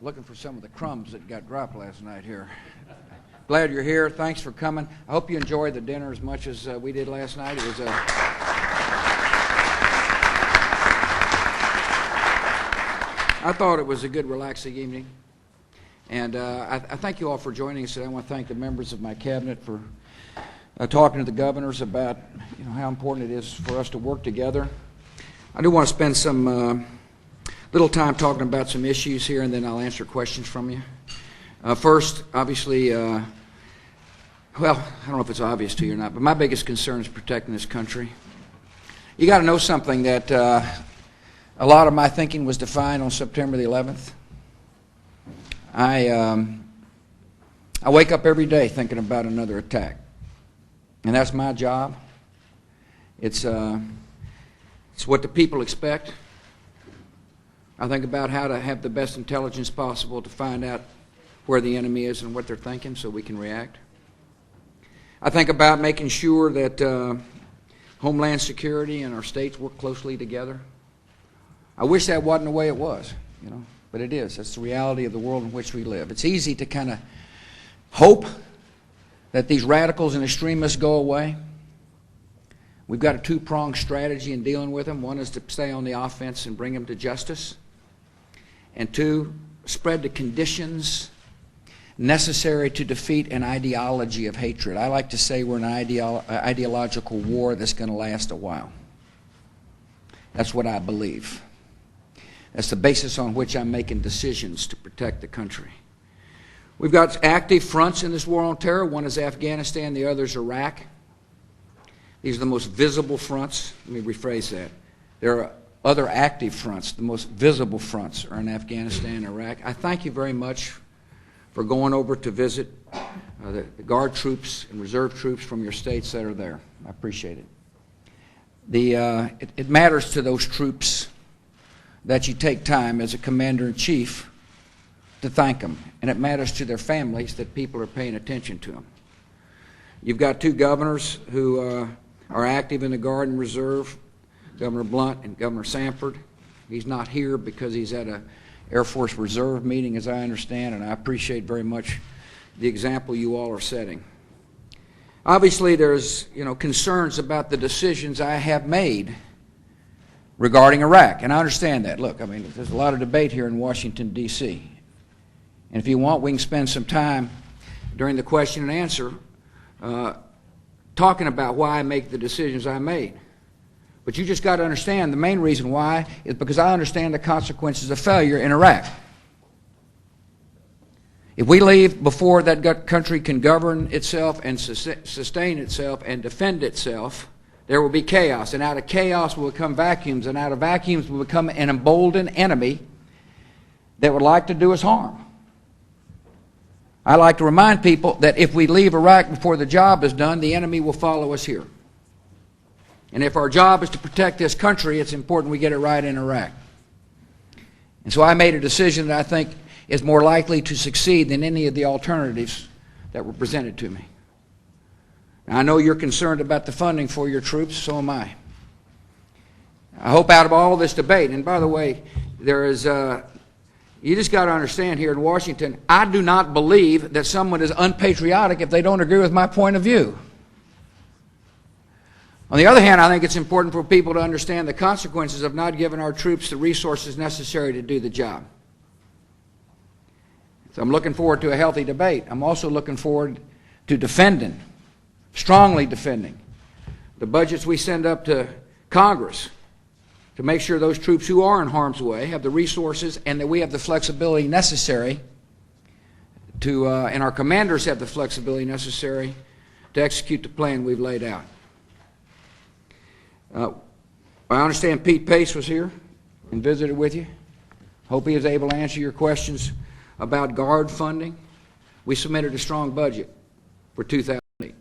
looking for some of the crumbs that got dropped last night here. Glad you're here. Thanks for coming. I hope you enjoyed the dinner as much as we did last night. It was I thought it was a good, relaxing evening. And I thank you all for joining us today. I want to thank the members of my cabinet for talking to the governors about how important it is for us to work together. I do want to spend some little time talking about some issues here, and then I'll answer questions from you. First, obviously, well, I don't know if it's obvious to you or not, but my biggest concern is protecting this country. You got to know something, that a lot of my thinking was defined on September the 11th. I wake up every day thinking about another attack, and that's my job. It's what the people expect. I think about how to have the best intelligence possible to find out where the enemy is and what they're thinking so we can react. I think about making sure that Homeland Security and our states work closely together. I wish that wasn't the way it was, but it is. That's the reality of the world in which we live. It's easy to kind of hope that these radicals and extremists go away. We've got a two-pronged strategy in dealing with them. One is to stay on the offense and bring them to justice. And two, spread the conditions necessary to defeat an ideology of hatred. I like to say we're in an ideological war that's going to last a while. That's what I believe. That's the basis on which I'm making decisions to protect the country. We've got active fronts in this war on terror. One is Afghanistan, the other is Iraq. These are the most visible fronts. Let me rephrase that. There are other active fronts. The most visible fronts are in Afghanistan and Iraq. I thank you very much for going over to visit the Guard troops and Reserve troops from your states that are there. I appreciate it. It matters to those troops that you take time as a commander-in-chief to thank them. And it matters to their families that people are paying attention to them. You've got two governors who are active in the Guard and Reserve, Governor Blunt and Governor Sanford. He's not here because he's at an Air Force Reserve meeting, as I understand, and I appreciate very much the example you all are setting. Obviously, there's concerns about the decisions I have made regarding Iraq, and I understand that. Look, there's a lot of debate here in Washington, D.C., and if you want, we can spend some time during the question and answer talking about why I make the decisions I made. But you just got to understand the main reason why is because I understand the consequences of failure in Iraq. If we leave before that country can govern itself and sustain itself and defend itself, there will be chaos. And out of chaos will become vacuums, and out of vacuums will become an emboldened enemy that would like to do us harm. I like to remind people that if we leave Iraq before the job is done, the enemy will follow us here. And if our job is to protect this country, it's important we get it right in Iraq. And so I made a decision that I think is more likely to succeed than any of the alternatives that were presented to me. Now, I know you're concerned about the funding for your troops, so am I. I hope out of all this debate, and by the way, there is you just got to understand here in Washington, I do not believe that someone is unpatriotic if they don't agree with my point of view. On the other hand, I think it's important for people to understand the consequences of not giving our troops the resources necessary to do the job. So I'm looking forward to a healthy debate. I'm also looking forward to defending, strongly defending, the budgets we send up to Congress to make sure those troops who are in harm's way have the resources and that we have the flexibility necessary to, and our commanders have the flexibility necessary to execute the plan we've laid out. I understand Pete Pace was here and visited with you. Hope he was able to answer your questions about Guard funding. We submitted a strong budget for 2008,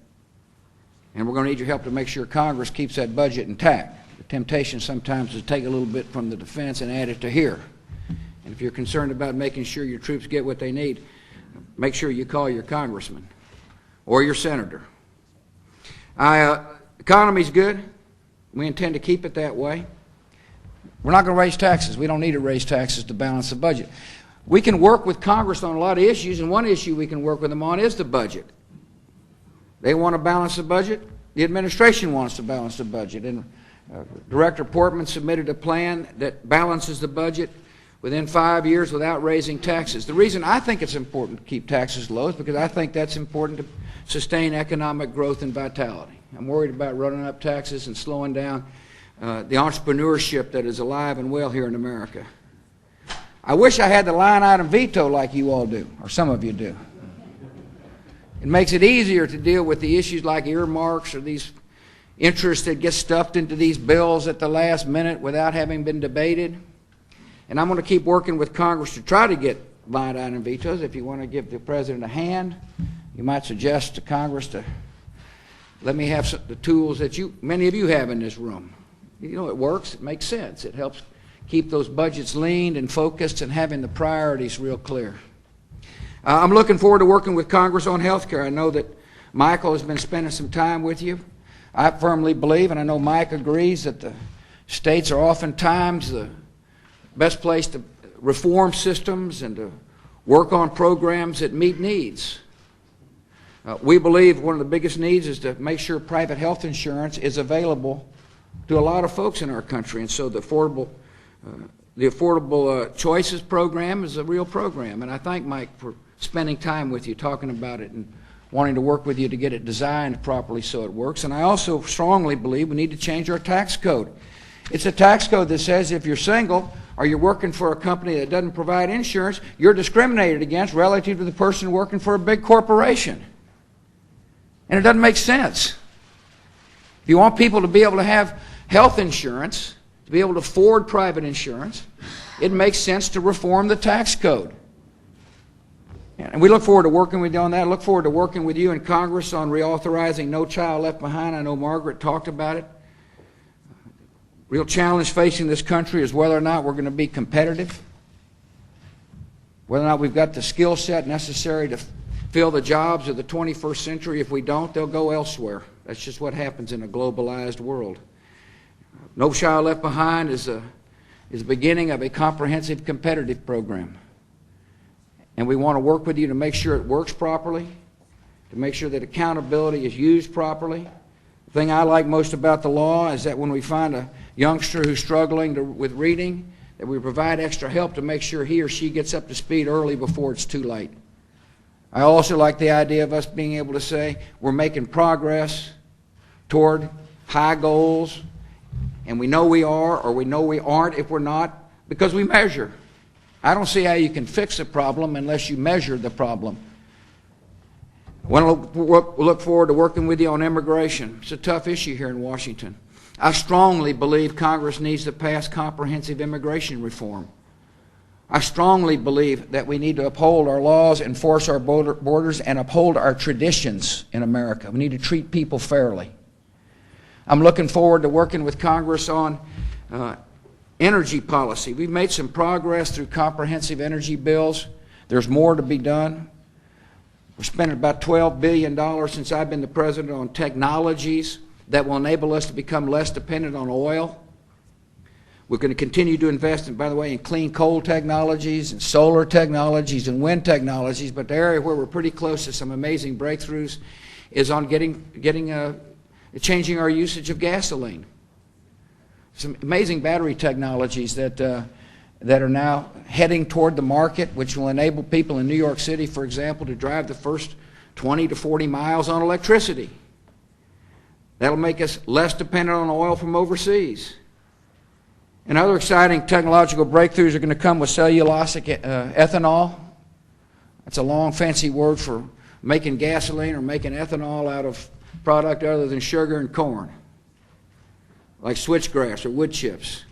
and we're going to need your help to make sure Congress keeps that budget intact. The temptation sometimes is to take a little bit from the defense and add it to here. And if you're concerned about making sure your troops get what they need, make sure you call your congressman or your senator. The economy's good. We intend to keep it that way. We're not going to raise taxes. We don't need to raise taxes to balance the budget. We can work with Congress on a lot of issues, and one issue we can work with them on is the budget. They want to balance the budget. The administration wants to balance the budget. And Director Portman submitted a plan that balances the budget within 5 years without raising taxes. The reason I think it's important to keep taxes low is because I think that's important to sustain economic growth and vitality. I'm worried about running up taxes and slowing down the entrepreneurship that is alive and well here in America. I wish I had the line item veto like you all do, or some of you do. It makes it easier to deal with the issues like earmarks or these interests that get stuffed into these bills at the last minute without having been debated. And I'm going to keep working with Congress to try to get line item vetoes. If you want to give the President a hand, you might suggest to Congress to let me have the tools that many of you have in this room. You know, it works. It makes sense. It helps keep those budgets lean and focused and having the priorities real clear. I'm looking forward to working with Congress on health care. I know that Michael has been spending some time with you. I firmly believe, and I know Mike agrees, that the states are oftentimes the best place to reform systems and to work on programs that meet needs. We believe one of the biggest needs is to make sure private health insurance is available to a lot of folks in our country, and so the Affordable Choices program is a real program, and I thank Mike for spending time with you, talking about it, and wanting to work with you to get it designed properly so it works. And I also strongly believe we need to change our tax code. It's a tax code that says if you're single or you're working for a company that doesn't provide insurance, you're discriminated against relative to the person working for a big corporation. And it doesn't make sense. If you want people to be able to have health insurance, to be able to afford private insurance, it makes sense to reform the tax code. And we look forward to working with you on that. I look forward to working with you in Congress on reauthorizing No Child Left Behind. I know Margaret talked about it. Real challenge facing this country is whether or not we're going to be competitive, whether or not we've got the skill set necessary to fill the jobs of the 21st century. If we don't, they'll go elsewhere. That's just what happens in a globalized world. No Child Left Behind is the beginning of a comprehensive competitive program. And we want to work with you to make sure it works properly, to make sure that accountability is used properly. The thing I like most about the law is that when we find a youngster who's struggling with reading, that we provide extra help to make sure he or she gets up to speed early before it's too late. I also like the idea of us being able to say we're making progress toward high goals, and we know we are, or we know we aren't if we're not, because we measure. I don't see how you can fix a problem unless you measure the problem. I want to look forward to working with you on immigration. It's a tough issue here in Washington. I strongly believe Congress needs to pass comprehensive immigration reform. I strongly believe that we need to uphold our laws, enforce our borders, and uphold our traditions in America. We need to treat people fairly. I'm looking forward to working with Congress on energy policy. We've made some progress through comprehensive energy bills. There's more to be done. We're spending about $12 billion since I've been the president on technologies that will enable us to become less dependent on oil. We're going to continue to invest, by the way, in clean coal technologies and solar technologies and wind technologies, but the area where we're pretty close to some amazing breakthroughs is on changing our usage of gasoline. Some amazing battery technologies that are now heading toward the market, which will enable people in New York City, for example, to drive the first 20 to 40 miles on electricity. That'll make us less dependent on oil from overseas. And other exciting technological breakthroughs are going to come with cellulosic ethanol. That's a long, fancy word for making gasoline or making ethanol out of product other than sugar and corn, like switchgrass or wood chips.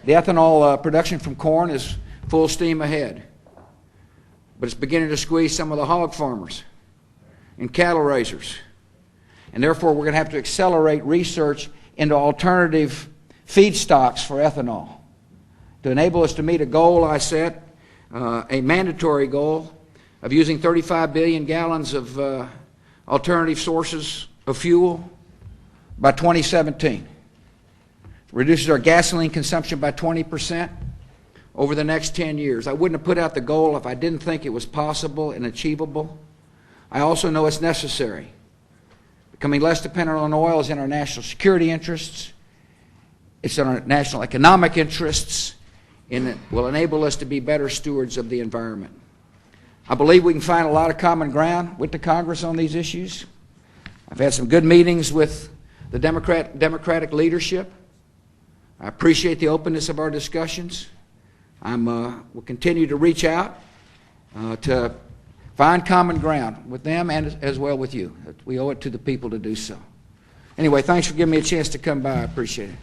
The ethanol production from corn is full steam ahead, but it's beginning to squeeze some of the hog farmers and cattle raisers. And therefore, we're going to have to accelerate research into alternative feedstocks for ethanol to enable us to meet a goal I set, a mandatory goal of using 35 billion gallons of alternative sources of fuel by 2017. Reduces our gasoline consumption by 20%, over the next 10 years. I wouldn't have put out the goal if I didn't think it was possible and achievable. I also know it's necessary. Becoming less dependent on oil is in our national security interests. It's in our national economic interests, and it will enable us to be better stewards of the environment. I believe we can find a lot of common ground with the Congress on these issues. I've had some good meetings with the Democratic leadership. I appreciate the openness of our discussions. We'll continue to reach out to find common ground with them and as well with you. We owe it to the people to do so. Anyway, thanks for giving me a chance to come by. I appreciate it.